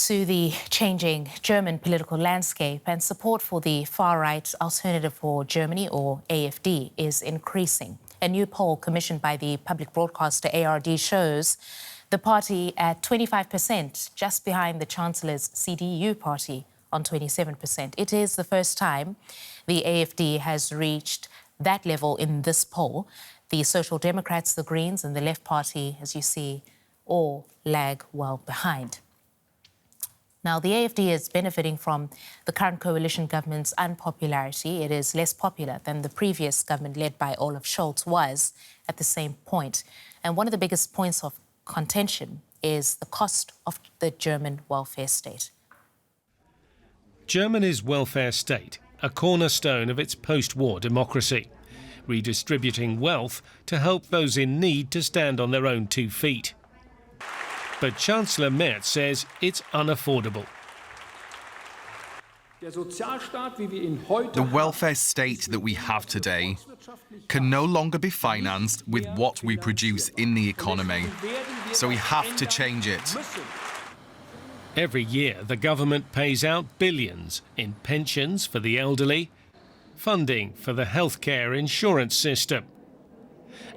to the changing German political landscape, and support for the far-right Alternative for Germany, or AfD, is increasing. A new poll commissioned by the public broadcaster ARD shows the party at 25%, just behind the Chancellor's CDU party on 27%. It is the first time the AfD has reached that level in this poll. The Social Democrats, the Greens and the Left Party, as you see, all lag well behind. Now, the AfD is benefiting from the current coalition government's unpopularity. It is less popular than the previous government led by Olaf Scholz was at the same point. And one of the biggest points of contention is the cost of the German welfare state. Germany's welfare state, a cornerstone of its post-war democracy, redistributing wealth to help those in need to stand on their own 2 feet. But Chancellor Merz says it's unaffordable. The welfare state that we have today can no longer be financed with what we produce in the economy. So we have to change it. Every year, the government pays out billions in pensions for the elderly, funding for the healthcare insurance system,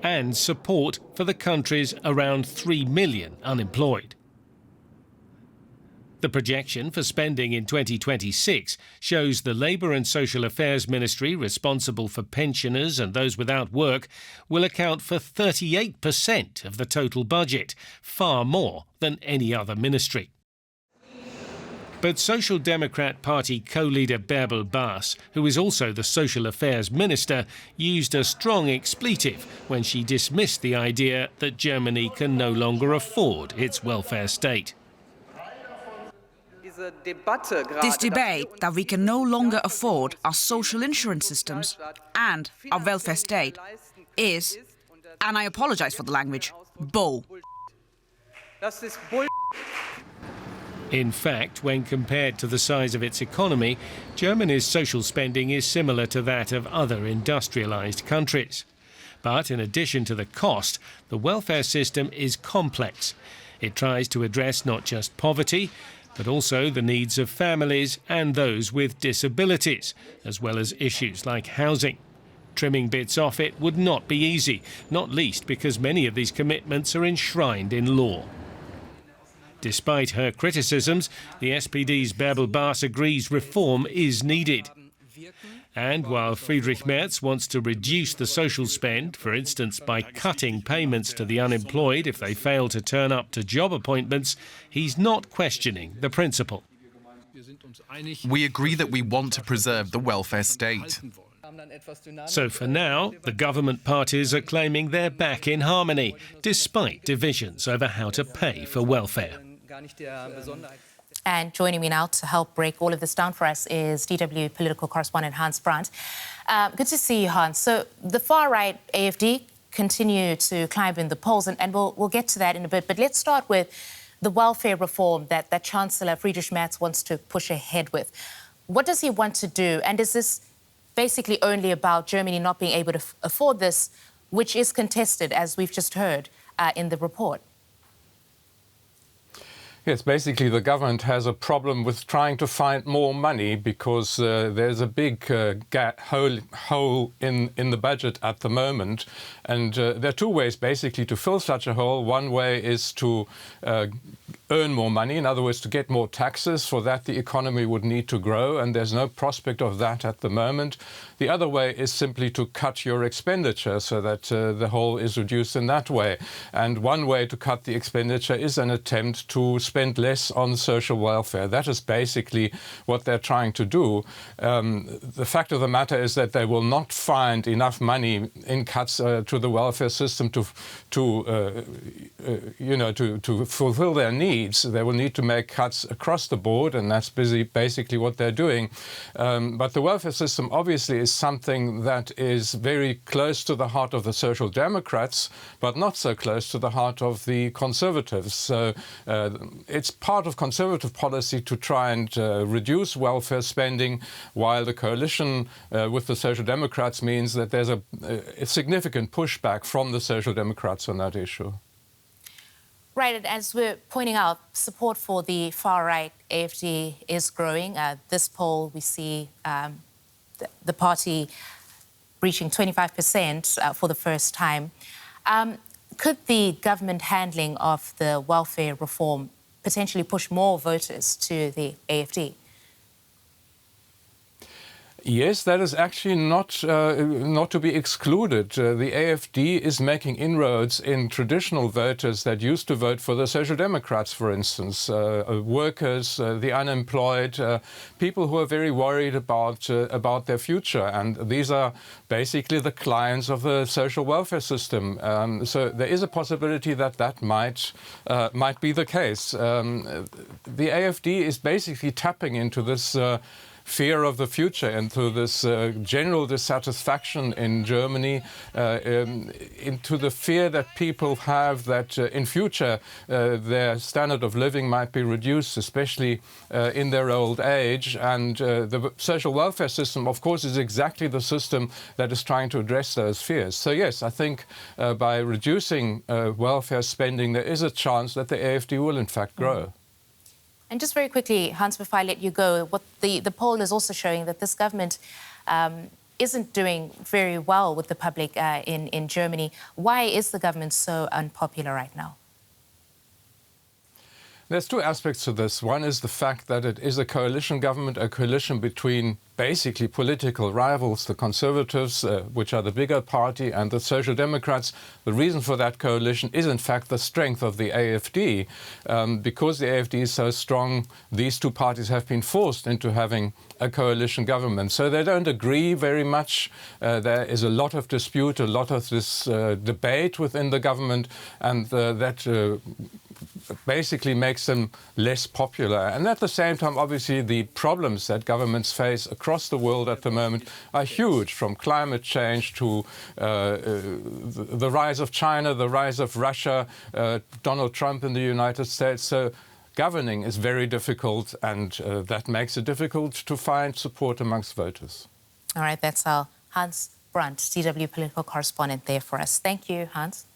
and support for the country's around 3 million unemployed. The projection for spending in 2026 shows the Labour and Social Affairs Ministry, responsible for pensioners and those without work, will account for 38% of the total budget, far more than any other ministry. But Social Democrat Party co-leader Bärbel Baas, who is also the Social Affairs Minister, used a strong expletive when she dismissed the idea that Germany can no longer afford its welfare state. This debate that we can no longer afford our social insurance systems and our welfare state is, and I apologize for the language, bull. In fact, when compared to the size of its economy, Germany's social spending is similar to that of other industrialised countries. But in addition to the cost, the welfare system is complex. It tries to address not just poverty, but also the needs of families and those with disabilities, as well as issues like housing. Trimming bits off it would not be easy, not least because many of these commitments are enshrined in law. Despite her criticisms, the SPD's Bärbel Baas agrees reform is needed. And while Friedrich Merz wants to reduce the social spend, for instance by cutting payments to the unemployed if they fail to turn up to job appointments, he's not questioning the principle. We agree that we want to preserve the welfare state. So for now, the government parties are claiming they're back in harmony, despite divisions over how to pay for welfare. And joining me now to help break all of this down for us is DW political correspondent Hans Brandt. Good to see you, Hans. So the far-right AfD continue to climb in the polls, and we'll get to that in a bit. But let's start with the welfare reform that Chancellor Friedrich Merz wants to push ahead with. What does he want to do? And is this basically only about Germany not being able to afford this, which is contested, as we've just heard in the report? Yes, basically the government has a problem with trying to find more money because there's a big hole in the budget at the moment. And there are 2 ways basically to fill such a hole. One way is to earn more money, in other words, to get more taxes. For that, the economy would need to grow, and there's no prospect of that at the moment. The other way is simply to cut your expenditure so that the hole is reduced in that way. And one way to cut the expenditure is an attempt to spend less on social welfare. That is basically what they're trying to do. The fact of the matter is that they will not find enough money in cuts to the welfare system to fulfill their needs. They will need to make cuts across the board, and that's basically what they're doing. But the welfare system obviously is something that is very close to the heart of the Social Democrats, but not so close to the heart of the Conservatives. So it's part of Conservative policy to try and reduce welfare spending, while the coalition with the Social Democrats means that there's a significant pushback from the Social Democrats on that issue. Right, and as we're pointing out, support for the far-right AfD is growing. This poll, we see the party reaching 25% for the first time. Could the government handling of the welfare reform potentially push more voters to the AfD? Yes, that is actually not to be excluded. The AfD is making inroads in traditional voters that used to vote for the Social Democrats, for instance, workers, the unemployed, people who are very worried about their future, and these are basically the clients of the social welfare system. So there is a possibility that might be the case. The AfD is basically tapping into this fear of the future, into this general dissatisfaction in Germany, into the fear that people have that in future their standard of living might be reduced, especially in their old age. And the social welfare system, of course, is exactly the system that is trying to address those fears. So yes, I think by reducing welfare spending, there is a chance that the AfD will in fact grow. And just very quickly, Hans, before I let you go, what the poll is also showing that this government isn't doing very well with the public in Germany. Why is the government so unpopular right now? There's two aspects to this. One is the fact that it is a coalition government, a coalition between basically political rivals, the Conservatives, which are the bigger party, and the Social Democrats. The reason for that coalition is, in fact, the strength of the AfD. Because the AfD is so strong, these two parties have been forced into having a coalition government. So they don't agree very much. There is a lot of dispute, a lot of this debate within the government, and that basically makes them less popular. And at the same time, obviously, the problems that governments face across the world at the moment are huge, from climate change to the rise of China, the rise of Russia, Donald Trump in the United States. So governing is very difficult, and that makes it difficult to find support amongst voters. All right, that's our Hans Brandt, DW political correspondent there for us. Thank you, Hans.